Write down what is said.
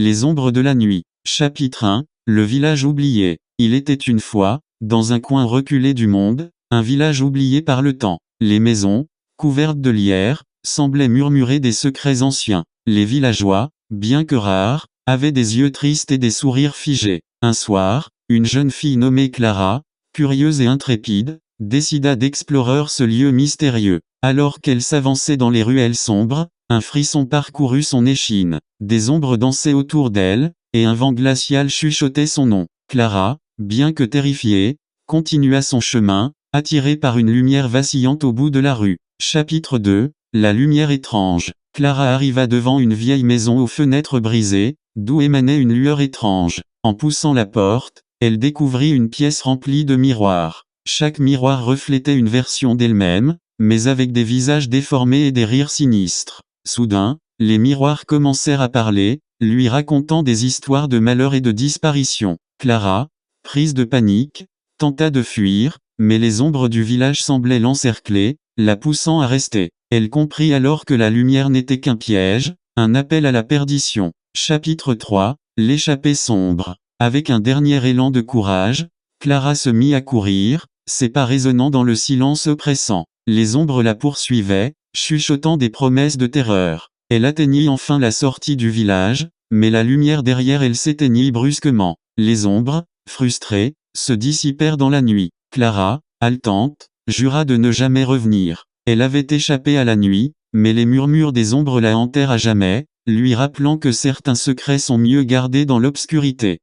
Les ombres de la nuit. Chapitre 1. Le village oublié. Il était une fois, dans un coin reculé du monde, un village oublié par le temps. Les maisons, couvertes de lierre, semblaient murmurer des secrets anciens. Les villageois, bien que rares, avaient des yeux tristes et des sourires figés. Un soir, une jeune fille nommée Clara, curieuse et intrépide, décida d'explorer ce lieu mystérieux. Alors qu'elle s'avançait dans les ruelles sombres, un frisson parcourut son échine. Des ombres dansaient autour d'elle, et un vent glacial chuchotait son nom. Clara, bien que terrifiée, continua son chemin, attirée par une lumière vacillante au bout de la rue. Chapitre 2. La lumière étrange. Clara arriva devant une vieille maison aux fenêtres brisées, d'où émanait une lueur étrange. En poussant la porte, elle découvrit une pièce remplie de miroirs. Chaque miroir reflétait une version d'elle-même, mais avec des visages déformés et des rires sinistres. Soudain, les miroirs commencèrent à parler, lui racontant des histoires de malheur et de disparition. Clara, prise de panique, tenta de fuir, mais les ombres du village semblaient l'encercler, la poussant à rester. Elle comprit alors que la lumière n'était qu'un piège, un appel à la perdition. Chapitre 3. L'échappée sombre. Avec un dernier élan de courage, Clara se mit à courir, ses pas résonnant dans le silence oppressant. Les ombres la poursuivaient, chuchotant des promesses de terreur. Elle atteignit enfin la sortie du village, mais la lumière derrière elle s'éteignit brusquement. Les ombres, frustrées, se dissipèrent dans la nuit. Clara, haletante, jura de ne jamais revenir. Elle avait échappé à la nuit, mais les murmures des ombres la hantèrent à jamais, lui rappelant que certains secrets sont mieux gardés dans l'obscurité.